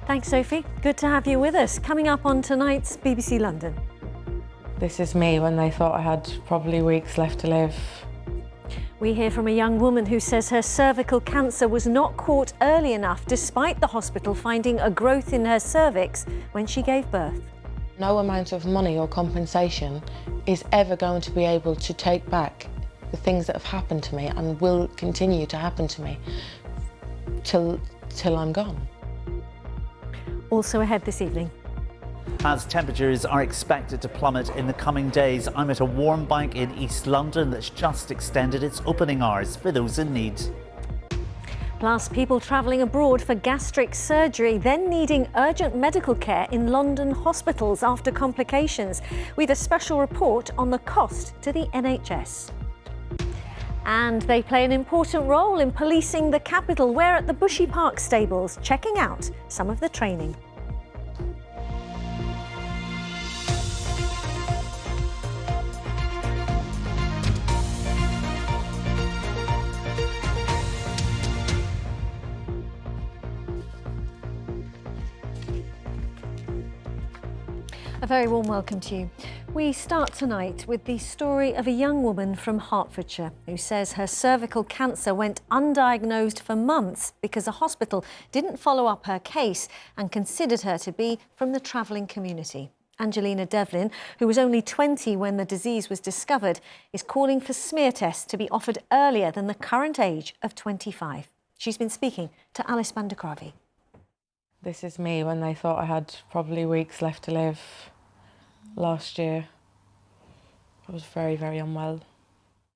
Thanks, Sophie. Good to have you with us. Coming up on tonight's BBC London. This is me when they thought I had probably weeks left to live. We hear from a young woman who says her cervical cancer was not caught early enough despite the hospital finding a growth in her cervix when she gave birth. No amount of money or compensation is ever going to be able to take back the things that have happened to me and will continue to happen to me till I'm gone. Also ahead this evening. As temperatures are expected to plummet in the coming days, I'm at a warm bank in East London that's just extended its opening hours for those in need. Plus, people travelling abroad for gastric surgery, then needing urgent medical care in London hospitals after complications. With a special report on the cost to the NHS. And they play an important role in policing the capital. We're at the Bushy Park stables, checking out some of the training. A very warm welcome to you. We start tonight with the story of a young woman from Hertfordshire who says her cervical cancer went undiagnosed for months because a hospital didn't follow up her case and considered her to be from the travelling community. Angelina Devlin, who was only 20 when the disease was discovered, is calling for smear tests to be offered earlier than the current age of 25. She's been speaking to Alice van der Kravi. This is me when they thought I had probably weeks left to live. Last year, I was very, very unwell.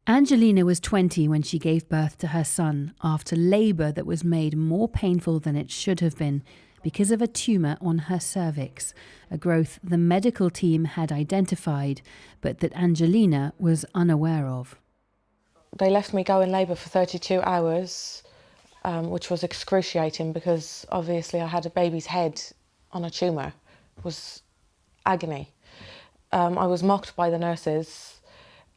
Angelina was 20 when she gave birth to her son after labour that was made more painful than it should have been because of a tumour on her cervix, a growth the medical team had identified but that Angelina was unaware of. They left me go in labour for 32 hours, which was excruciating because obviously I had a baby's head on a tumour. It was agony. I was mocked by the nurses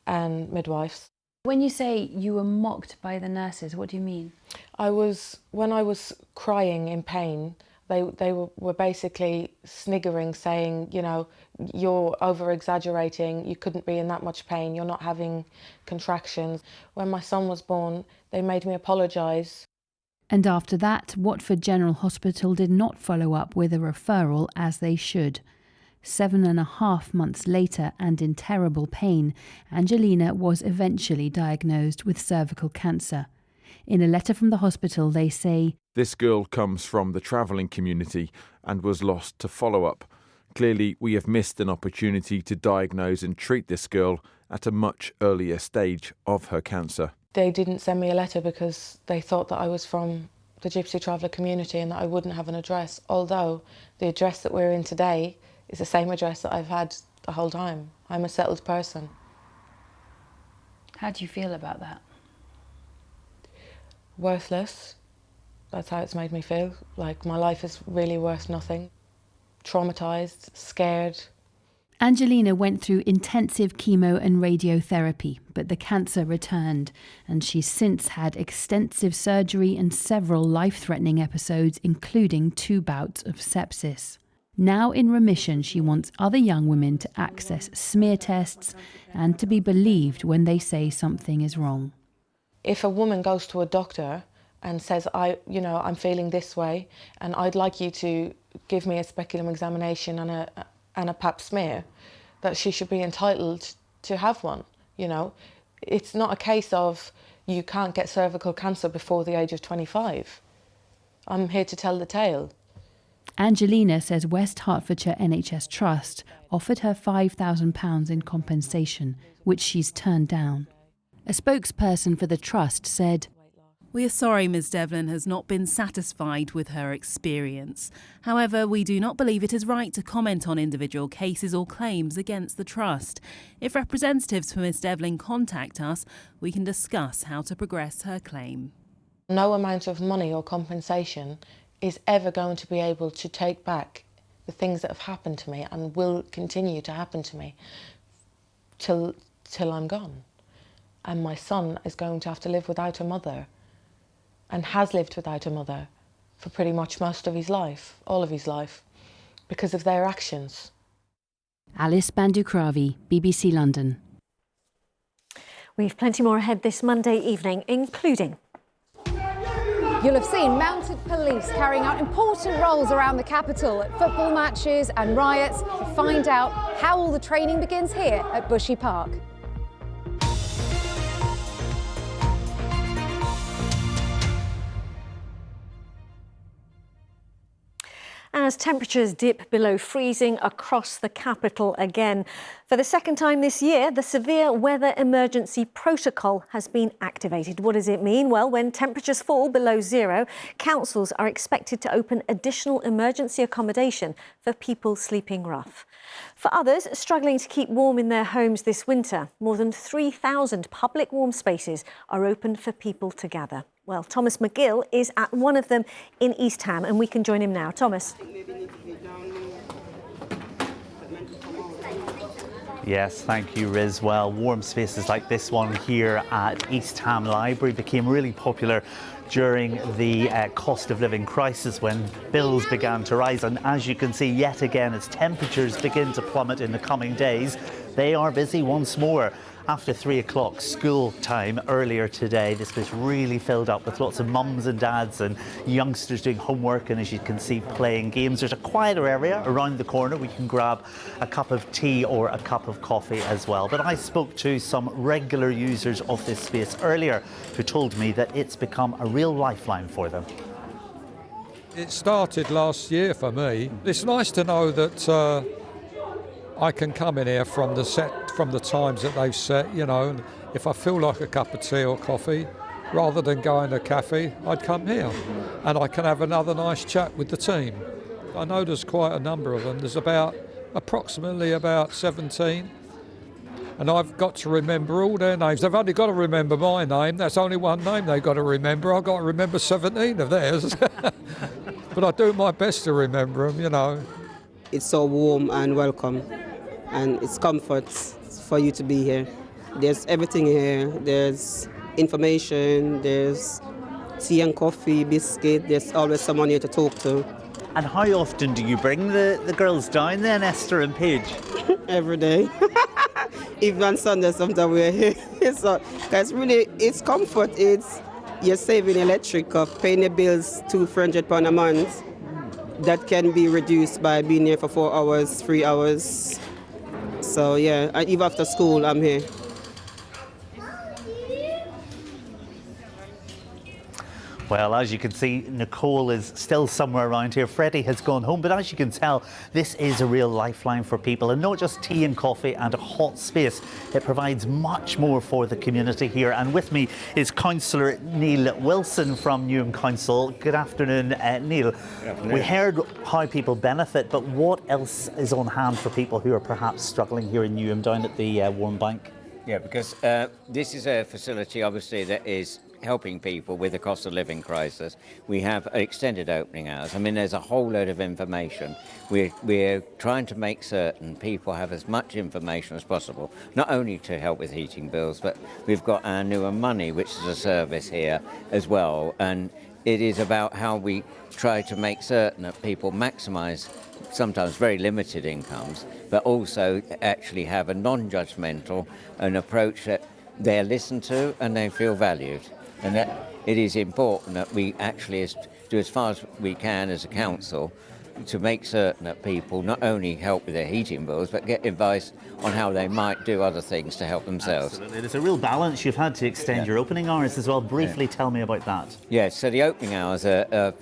and midwives. When you say you were mocked by the nurses, what do you mean? When I was crying in pain, they were basically sniggering, saying, you know, you're over-exaggerating, you couldn't be in that much pain, you're not having contractions. When my son was born, they made me apologise. And after that, Watford General Hospital did not follow up with a referral as they should. 7.5 months later, and in terrible pain, Angelina was eventually diagnosed with cervical cancer. In a letter from the hospital, they say, "This girl comes from the travelling community and was lost to follow-up. Clearly, we have missed an opportunity to diagnose and treat this girl at a much earlier stage of her cancer." They didn't send me a letter because they thought that I was from the Gypsy Traveller community and that I wouldn't have an address, although the address that we're in today is the same address that I've had the whole time. I'm a settled person. How do you feel about that? Worthless. That's how it's made me feel. Like my life is really worth nothing. Traumatised, scared. Angelina went through intensive chemo and radiotherapy, but the cancer returned, and she's since had extensive surgery and several life-threatening episodes, including 2 bouts of sepsis. Now in remission, she wants other young women to access smear tests and to be believed when they say something is wrong. If a woman goes to a doctor and says, I'm feeling this way and I'd like you to give me a speculum examination and a pap smear, that she should be entitled to have one, you know. It's not a case of you can't get cervical cancer before the age of 25. I'm here to tell the tale. Angelina says West Hertfordshire NHS Trust offered her £5,000 in compensation, which she's turned down. A spokesperson for the trust said, "We are sorry Ms Devlin has not been satisfied with her experience. However, we do not believe it is right to comment on individual cases or claims against the Trust. If representatives for Ms Devlin contact us, we can discuss how to progress her claim." No amount of money or compensation is ever going to be able to take back the things that have happened to me and will continue to happen to me till I'm gone. And my son is going to have to live without a mother and has lived without a mother for pretty much most of his life, all of his life, because of their actions. Alice Bandukravi, BBC London. We've plenty more ahead this Monday evening, including... You'll have seen mounted police carrying out important roles around the capital at football matches and riots to find out how all the training begins here at Bushy Park. As temperatures dip below freezing across the capital again. For the second time this year, the severe weather emergency protocol has been activated. What does it mean? Well, when temperatures fall below zero, councils are expected to open additional emergency accommodation for people sleeping rough. For others struggling to keep warm in their homes this winter, more than 3,000 public warm spaces are open for people to gather. Well, Thomas McGill is at one of them in East Ham, and we can join him now. Thomas. Yes, thank you, Riz. Well, warm spaces like this one here at East Ham Library became really popular during the cost of living crisis when bills began to rise. And as you can see, yet again, as temperatures begin to plummet in the coming days, they are busy once more. After 3 o'clock school time earlier today, this place really filled up with lots of mums and dads and youngsters doing homework and, as you can see, playing games. There's a quieter area around the corner. We can grab a cup of tea or a cup of coffee as well. But I spoke to some regular users of this space earlier who told me that it's become a real lifeline for them. It started last year for me. It's nice to know that I can come in here from the times that they've set, you know, and if I feel like a cup of tea or coffee, rather than going to a cafe, I'd come here and I can have another nice chat with the team. I know there's quite a number of them. There's approximately about 17, and I've got to remember all their names. They've only got to remember my name. That's only one name they've got to remember. I've got to remember 17 of theirs. But I do my best to remember them, you know. It's so warm and welcome, and it's comfort for you to be here. There's everything here. There's information, there's tea and coffee, biscuit. There's always someone here to talk to. And how often do you bring the girls down then, Esther and Paige? Every day. Even on Sunday, sometimes we're here. It's comfort. You're saving electric of paying the bills £200 a month. That can be reduced by being here for 4 hours, 3 hours. So yeah, and even after school, I'm here. Well, as you can see, Nicole is still somewhere around here. Freddie has gone home, but as you can tell, this is a real lifeline for people, and not just tea and coffee and a hot space. It provides much more for the community here. And with me is Councillor Neil Wilson from Newham Council. Good afternoon, Neil. Good afternoon. We heard how people benefit, but what else is on hand for people who are perhaps struggling here in Newham down at the Warm Bank? Yeah, because this is a facility, obviously, that is helping people with the cost of living crisis. We have extended opening hours. I mean, there's a whole load of information. We're trying to make certain people have as much information as possible, not only to help with heating bills, but we've got our Newer Money, which is a service here as well. And it is about how we try to make certain that people maximise sometimes very limited incomes, but also actually have a non-judgmental an approach that they're listened to and they feel valued. And that it is important that we actually do as far as we can as a council to make certain that people not only help with their heating bills, but get advice on how they might do other things to help themselves. Absolutely. There's a real balance. You've had to extend your opening hours as well. Briefly tell me about that. Yeah, so the opening hours are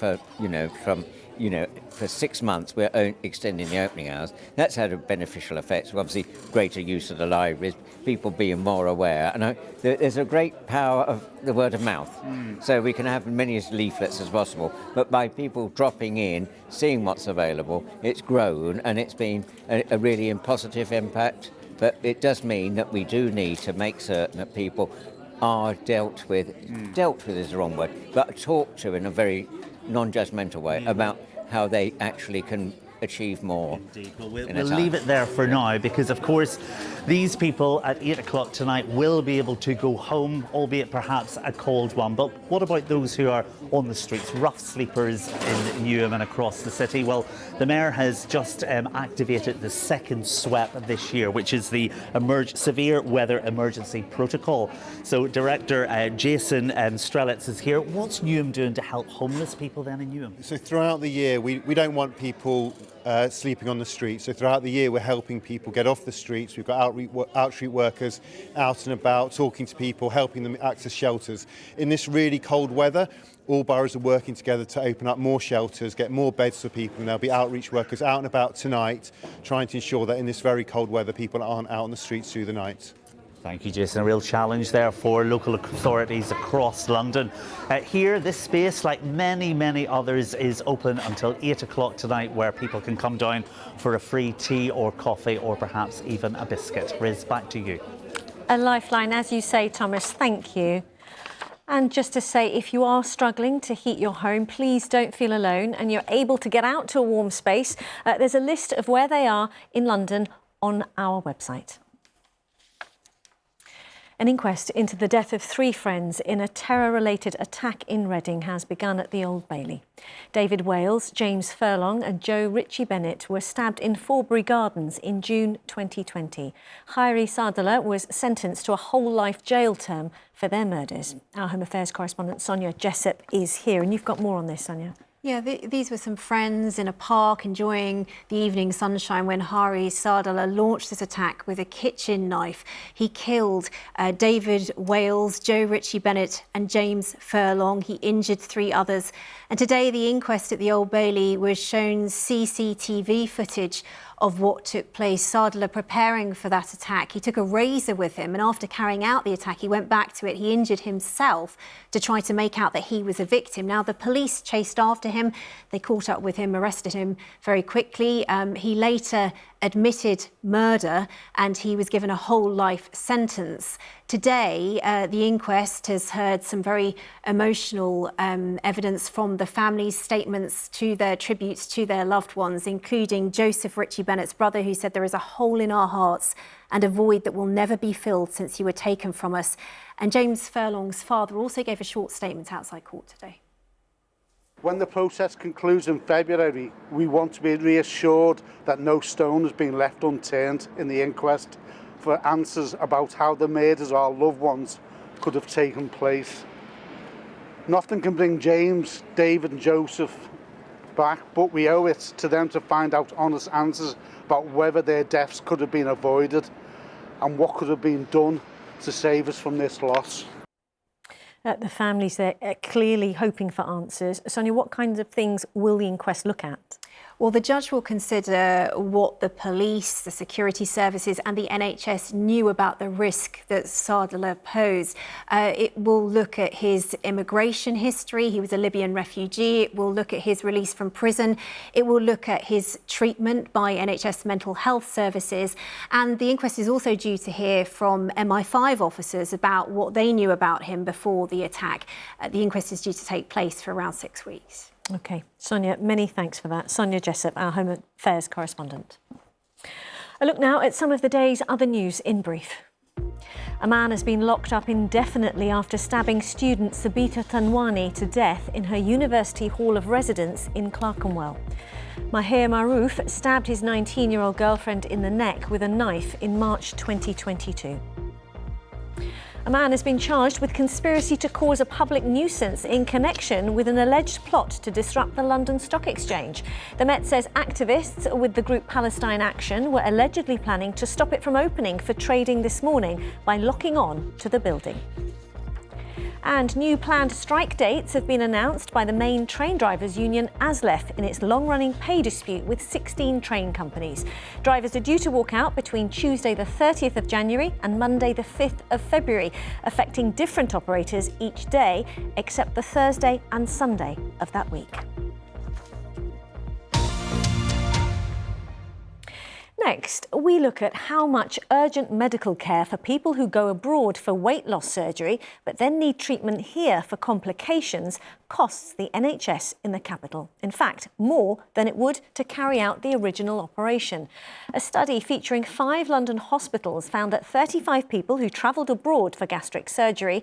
for 6 months we're extending the opening hours. That's had a beneficial effect. So obviously, greater use of the libraries, people being more aware. And there's a great power of the word of mouth. So we can have as many leaflets as possible. But by people dropping in, seeing what's available, it's grown and it's been a really positive impact. But it does mean that we do need to make certain that people are dealt with is the wrong word, but talked to in a very non-judgmental way about how they actually can achieve more. Indeed. Well, we'll in a time. leave it there for now because, of course, these people at 8 o'clock tonight will be able to go home, albeit perhaps a cold one. But what about those who are on the streets, rough sleepers in Newham and across the city? Well, the Mayor has just activated the second SWEP this year, which is the Severe Weather Emergency Protocol. So Director Jason Strelitz is here. What's Newham doing to help homeless people then in Newham? So throughout the year, we don't want people sleeping on the streets. So throughout the year, we're helping people get off the streets. We've got outreach workers out and about, talking to people, helping them access shelters. In this really cold weather, all boroughs are working together to open up more shelters, get more beds for people, and there'll be outreach workers out and about tonight, trying to ensure that in this very cold weather, people aren't out on the streets through the night. Thank you, Jason. A real challenge there for local authorities across London. Here, this space, like many, many others, is open until 8 o'clock tonight, where people can come down for a free tea or coffee or perhaps even a biscuit. Riz, back to you. A lifeline, as you say, Thomas. Thank you. And just to say, if you are struggling to heat your home, please don't feel alone and you're able to get out to a warm space. There's a list of where they are in London on our website. An inquest into the death of 3 friends in a terror-related attack in Reading has begun at the Old Bailey. David Wales, James Furlong and Joe Ritchie Bennett were stabbed in Forbury Gardens in June 2020. Khairi Sadala was sentenced to a whole-life jail term for their murders. Our Home Affairs correspondent Sonia Jessup is here, and you've got more on this, Sonia. Yeah, these were some friends in a park enjoying the evening sunshine when Khairi Sadala launched this attack with a kitchen knife. He killed David Wales, Joe Ritchie Bennett and James Furlong. He injured 3 others. And today the inquest at the Old Bailey was shown CCTV footage of what took place. Sadala preparing for that attack. He took a razor with him, and after carrying out the attack, he went back to it. He injured himself to try to make out that he was a victim. Now, the police chased after him. They caught up with him, arrested him very quickly. He later admitted murder and he was given a whole life sentence. Today, the inquest has heard some very emotional evidence from the family's statements to their tributes to their loved ones, including Joseph Ritchie Bennett's brother, who said, "There is a hole in our hearts and a void that will never be filled since you were taken from us." And James Furlong's father also gave a short statement outside court today. When the process concludes in February, we want to be reassured that no stone has been left unturned in the inquest for answers about how the murders of our loved ones could have taken place. Nothing can bring James, David and Joseph back, but we owe it to them to find out honest answers about whether their deaths could have been avoided and what could have been done to save us from this loss. The families there are clearly hoping for answers. Sonia, what kinds of things will the inquest look at? Well, the judge will consider what the police, the security services and the NHS knew about the risk that Sadala posed. It will look at his immigration history. He was a Libyan refugee. It will look at his release from prison. It will look at his treatment by NHS mental health services. And the inquest is also due to hear from MI5 officers about what they knew about him before the attack. The inquest is due to take place for around 6 weeks. OK, Sonia, many thanks for that. Sonia Jessup, our Home Affairs correspondent. A look now at some of the day's other news in brief. A man has been locked up indefinitely after stabbing student Sabita Tanwani to death in her University Hall of Residence in Clerkenwell. Mahir Maroof stabbed his 19-year-old girlfriend in the neck with a knife in March 2022. A man has been charged with conspiracy to cause a public nuisance in connection with an alleged plot to disrupt the London Stock Exchange. The Met says activists with the group Palestine Action were allegedly planning to stop it from opening for trading this morning by locking on to the building. And new planned strike dates have been announced by the main train drivers' union ASLEF in its long-running pay dispute with 16 train companies. Drivers are due to walk out between Tuesday the 30th of January and Monday the 5th of February, affecting different operators each day, except the Thursday and Sunday of that week. Next, we look at how much urgent medical care for people who go abroad for weight loss surgery but then need treatment here for complications costs the NHS in the capital. In fact, more than it would to carry out the original operation. A study featuring 5 London hospitals found that 35 people who travelled abroad for gastric surgery,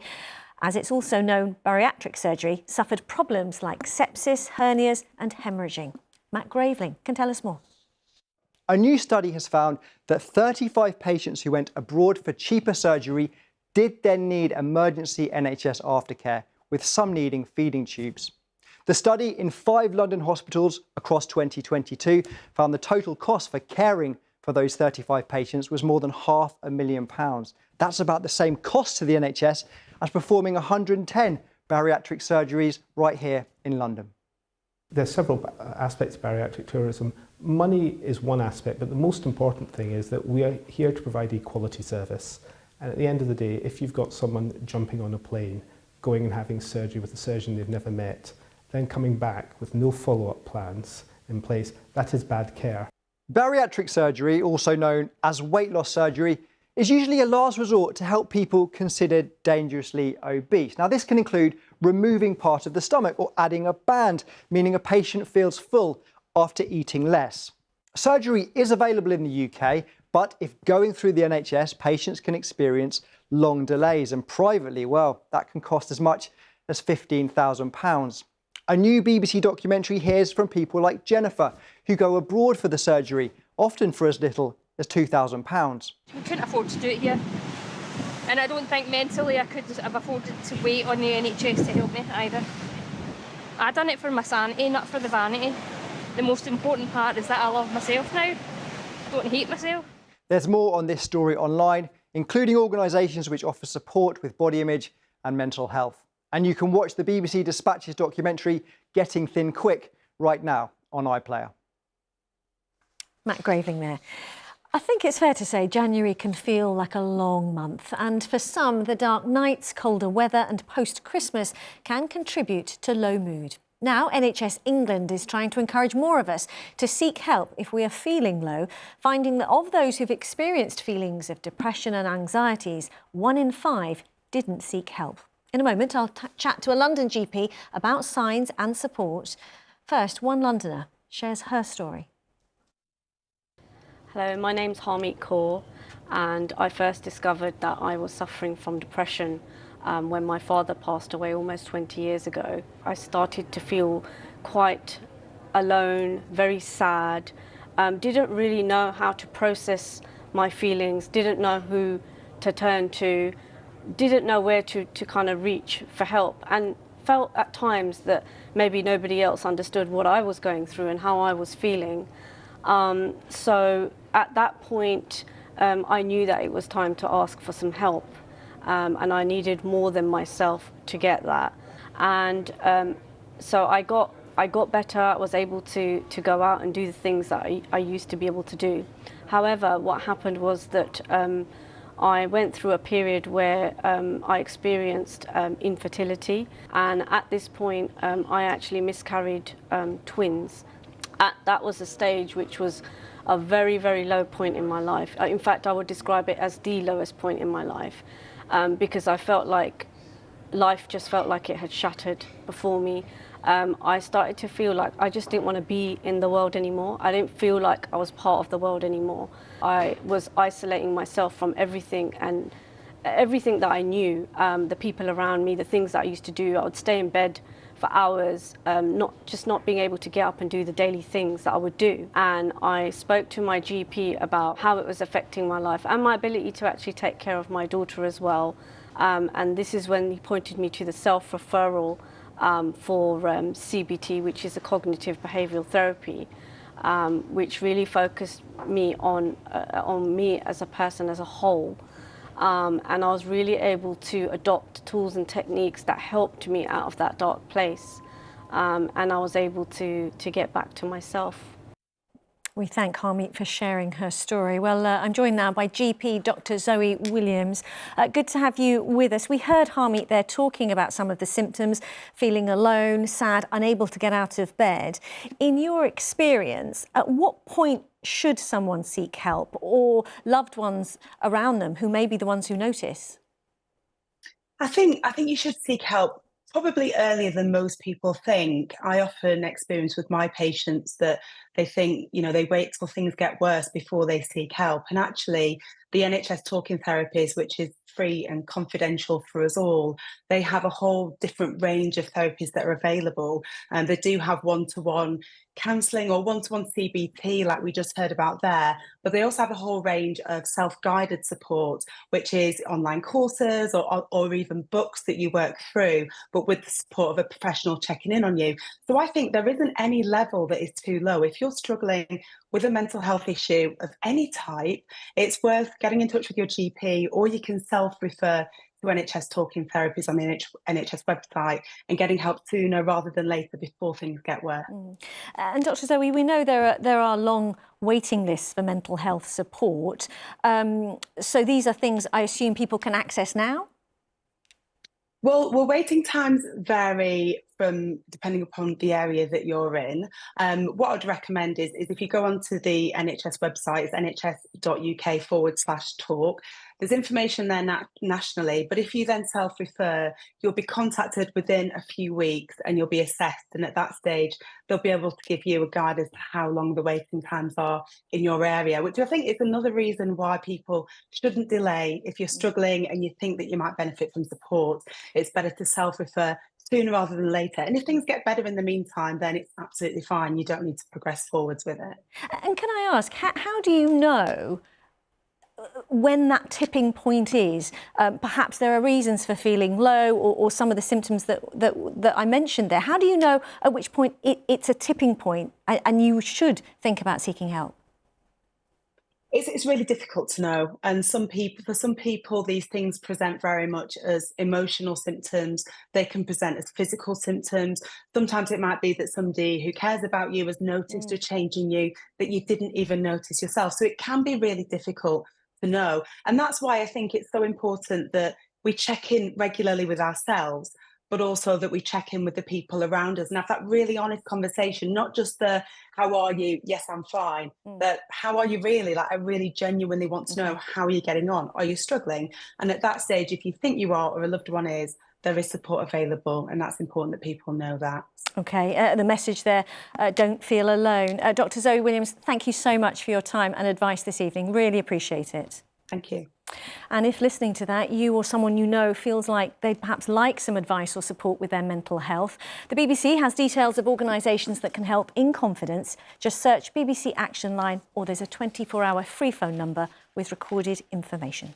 as it's also known bariatric surgery, suffered problems like sepsis, hernias and hemorrhaging. Matt Graveling can tell us more. A new study has found that 35 patients who went abroad for cheaper surgery did then need emergency NHS aftercare, with some needing feeding tubes. The study in 5 London hospitals across 2022 found the total cost for caring for those 35 patients was more than £500,000. That's about the same cost to the NHS as performing 110 bariatric surgeries right here in London. There's several aspects of bariatric tourism. Money is one aspect, but the most important thing is that we are here to provide equality service. And at the end of the day, if you've got someone jumping on a plane, going and having surgery with a surgeon they've never met, then coming back with no follow-up plans in place, that is bad care. Bariatric surgery, also known as weight loss surgery, is usually a last resort to help people considered dangerously obese. Now, this can include removing part of the stomach or adding a band, meaning a patient feels full after eating less. Surgery is available in the UK, but if going through the NHS, patients can experience long delays, and privately, well, that can cost as much as £15,000. A new BBC documentary hears from people like Jennifer, who go abroad for the surgery, often for as little as £2,000. We couldn't afford to do it here, and I don't think mentally I could have afforded to wait on the NHS to help me either. I done it for my sanity, not for the vanity. The most important part is that I love myself now. I don't hate myself. There's more on this story online, including organisations which offer support with body image and mental health. And you can watch the BBC Dispatches documentary Getting Thin Quick right now on iPlayer. Matt Graveling there. I think it's fair to say January can feel like a long month, and for some, the dark nights, colder weather and post-Christmas can contribute to low mood. Now, NHS England is trying to encourage more of us to seek help if we are feeling low, finding that of those who've experienced feelings of depression and anxieties, 1 in 5 didn't seek help. In a moment, I'll chat to a London GP about signs and support. First, one Londoner shares her story. Hello, my name's Harmeet Kaur, and I first discovered that I was suffering from depression when my father passed away almost 20 years ago. I started to feel quite alone, very sad, didn't really know how to process my feelings, didn't know who to turn to, didn't know where to kind of reach for help, and felt at times that maybe nobody else understood what I was going through and how I was feeling. So at that point, I knew that it was time to ask for some help, and I needed more than myself to get that. And so I got better. I was able to go out and do the things that I used to be able to do. However, what happened was that I went through a period where I experienced infertility, and at this point I actually miscarried twins. That was a stage which was a very, very low point in my life. In fact, I would describe it as the lowest point in my life, because I felt like life just felt like it had shattered before me. I started to feel like I just didn't want to be in the world anymore. I didn't feel like I was part of the world anymore. I was isolating myself from everything, and everything that I knew, the people around me, the things that I used to do. I would stay in bed for hours, not being able to get up and do the daily things that I would do. And I spoke to my GP about how it was affecting my life and my ability to actually take care of my daughter as well. And this is when he pointed me to the self-referral for CBT, which is a cognitive behavioural therapy, which really focused me on me as a person as a whole. And I was really able to adopt tools and techniques that helped me out of that dark place. And I was able to get back to myself. We thank Harmeet for sharing her story. Well, I'm joined now by GP Dr. Zoe Williams. Good to have you with us. We heard Harmeet there talking about some of the symptoms, feeling alone, sad, unable to get out of bed. In your experience, at what point should someone seek help, or loved ones around them who may be the ones who notice? I think you should seek help probably earlier than most people think. I often experience with my patients that they think, they wait till things get worse before they seek help. And actually, the NHS talking therapies, which is free and confidential for us all, they have a whole different range of therapies that are available. And they do have one-to-one counselling or one-to-one CBT, like we just heard about there. But they also have a whole range of self-guided support, which is online courses or even books that you work through, but with the support of a professional checking in on you. So I think there isn't any level that is too low. If you're struggling with a mental health issue of any type, it's worth getting in touch with your GP, or you can self-refer to NHS talking therapies on the NHS website and getting help sooner rather than later before things get worse. And Dr. Zoe, we know there are long waiting lists for mental health support. So these are things I assume people can access now? Well, waiting times vary depending upon the area that you're in. What I'd recommend is if you go onto the NHS website, it's nhs.uk/talk. There's information there nationally, but if you then self-refer, you'll be contacted within a few weeks and you'll be assessed. And at that stage, they'll be able to give you a guide as to how long the waiting times are in your area, which I think is another reason why people shouldn't delay. If you're struggling and you think that you might benefit from support, it's better to self-refer sooner rather than later. And if things get better in the meantime, then it's absolutely fine. You don't need to progress forwards with it. And can I ask, how do you know when that tipping point is? Perhaps there are reasons for feeling low, or some of the symptoms that I mentioned there. How do you know at which point it's a tipping point and you should think about seeking help? It's really difficult to know, and for some people, these things present very much as emotional symptoms. They can present as physical symptoms. Sometimes it might be that somebody who cares about you has noticed a change in you that you didn't even notice yourself. So it can be really difficult to know, and that's why I think it's so important that we check in regularly with ourselves, but also that we check in with the people around us and have that really honest conversation, not just the, how are you? Yes, I'm fine. But how are you really? Like, I really genuinely want to know, how are you getting on? Are you struggling? And at that stage, if you think you are or a loved one is, there is support available, and that's important that people know that. OK, the message there, don't feel alone. Dr. Zoe Williams, thank you so much for your time and advice this evening. Really appreciate it. Thank you. And if listening to that, you or someone you know feels like they'd perhaps like some advice or support with their mental health, the BBC has details of organisations that can help in confidence. Just search BBC Action Line, or there's a 24-hour free phone number with recorded information.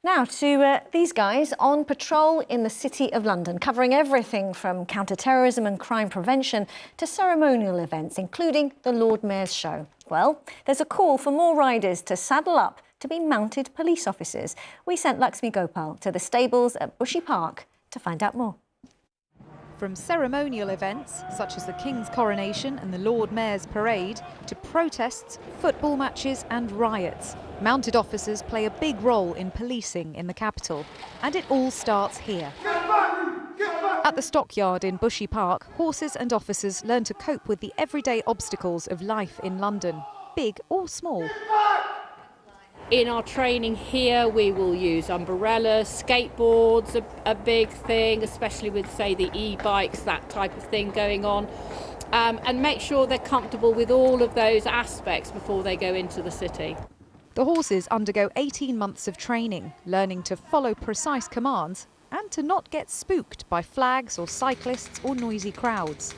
Now to these guys on patrol in the City of London, covering everything from counter-terrorism and crime prevention to ceremonial events, including the Lord Mayor's show. Well, there's a call for more riders to saddle up to be mounted police officers. We sent Lakshmi Gopal to the stables at Bushy Park to find out more. From ceremonial events, such as the King's coronation and the Lord Mayor's parade, to protests, football matches and riots, mounted officers play a big role in policing in the capital. And it all starts here. At the stockyard in Bushy Park, horses and officers learn to cope with the everyday obstacles of life in London, big or small. In our training here, we will use umbrellas, skateboards, a big thing, especially with, say, the e-bikes, that type of thing going on, and make sure they're comfortable with all of those aspects before they go into the city. The horses undergo 18 months of training, learning to follow precise commands and to not get spooked by flags or cyclists or noisy crowds.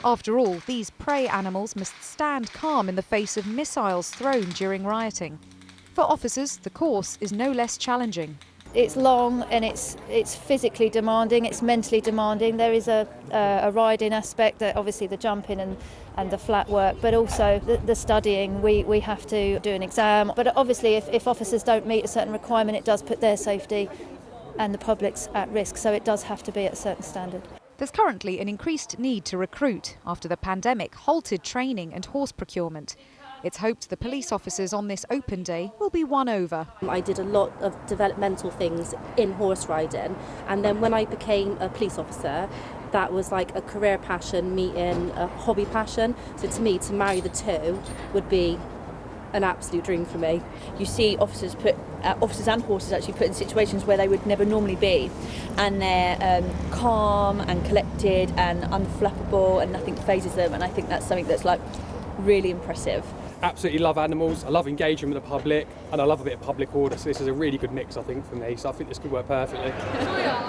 After all, these prey animals must stand calm in the face of missiles thrown during rioting. For officers, the course is no less challenging. It's long and it's physically demanding, it's mentally demanding. There is a riding aspect, that obviously the jumping and the flat work, but also the studying. We have to do an exam. But obviously if officers don't meet a certain requirement, it does put their safety and the public's at risk, so it does have to be at a certain standard. There's currently an increased need to recruit after the pandemic halted training and horse procurement. It's hoped the police officers on this open day will be won over. I did a lot of developmental things in horse riding, and then when I became a police officer, that was like a career passion meeting a hobby passion. So to me, to marry the two would be an absolute dream for me. You see officers and horses actually put in situations where they would never normally be, and they're calm and collected and unflappable, and nothing phases them. And I think that's something that's like really impressive. Absolutely love animals. I love engaging with the public, and I love a bit of public order. So this is a really good mix, I think, for me. So I think this could work perfectly.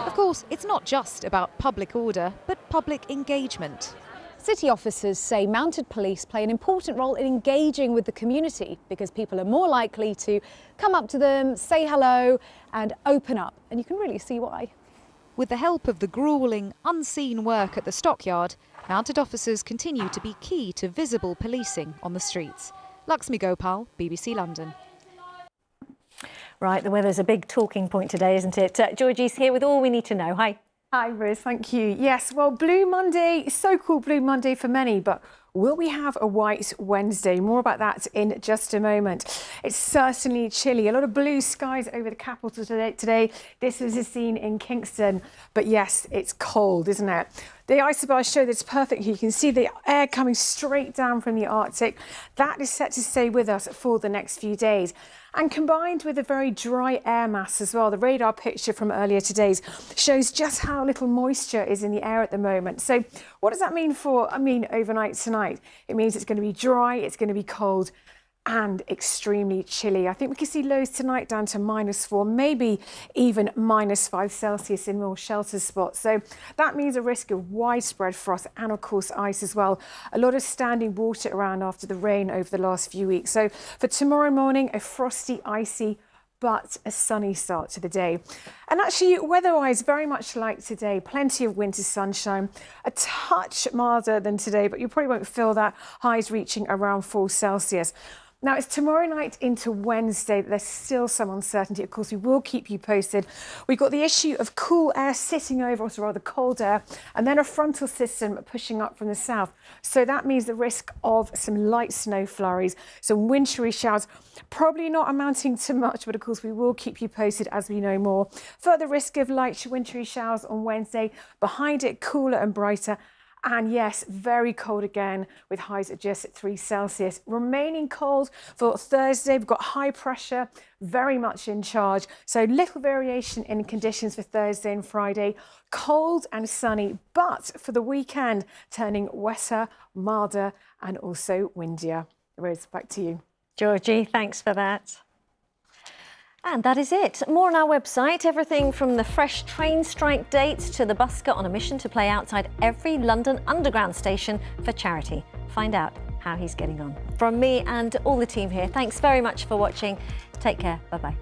Of course, it's not just about public order, but public engagement. City officers say mounted police play an important role in engaging with the community because people are more likely to come up to them, say hello and open up. And you can really see why. With the help of the gruelling, unseen work at the stockyard, mounted officers continue to be key to visible policing on the streets. Laxmi Gopal, BBC London. Right, the weather's a big talking point today, isn't it? Georgie's here with all we need to know. Hi. Hi, Riz, thank you. Yes, well, Blue Monday, so-called Blue Monday for many, but will we have a White Wednesday? More about that in just a moment. It's certainly chilly. A lot of blue skies over the capital today. This was a scene in Kingston, but yes, it's cold, isn't it? The isobars show that it's perfect. You can see the air coming straight down from the Arctic. That is set to stay with us for the next few days. And combined with a very dry air mass as well, the radar picture from earlier today shows just how little moisture is in the air at the moment. So what does that mean for, overnight tonight? It means it's going to be dry, it's going to be cold and extremely chilly. I think we can see lows tonight down to -4, maybe even -5 Celsius in more sheltered spots. So that means a risk of widespread frost and of course ice as well. A lot of standing water around after the rain over the last few weeks. So for tomorrow morning, a frosty, icy, but a sunny start to the day. And actually, weather-wise, very much like today, plenty of winter sunshine, a touch milder than today, but you probably won't feel that, highs reaching around 4 Celsius. Now, it's tomorrow night into Wednesday. There's still some uncertainty. Of course, we will keep you posted. We've got the issue of cool air sitting over us, or rather cold air, and then a frontal system pushing up from the south. So that means the risk of some light snow flurries, some wintry showers, probably not amounting to much, but of course, we will keep you posted as we know more. Further risk of light wintry showers on Wednesday. Behind it, cooler and brighter. And yes, very cold again with highs at just 3 Celsius. Remaining cold for Thursday. We've got high pressure, very much in charge. So little variation in conditions for Thursday and Friday. Cold and sunny, but for the weekend, turning wetter, milder and also windier. Rose, back to you. Georgie, thanks for that. And that is it. More on our website. Everything from the fresh train strike dates to the busker on a mission to play outside every London Underground station for charity. Find out how he's getting on. From me and all the team here, thanks very much for watching. Take care. Bye-bye.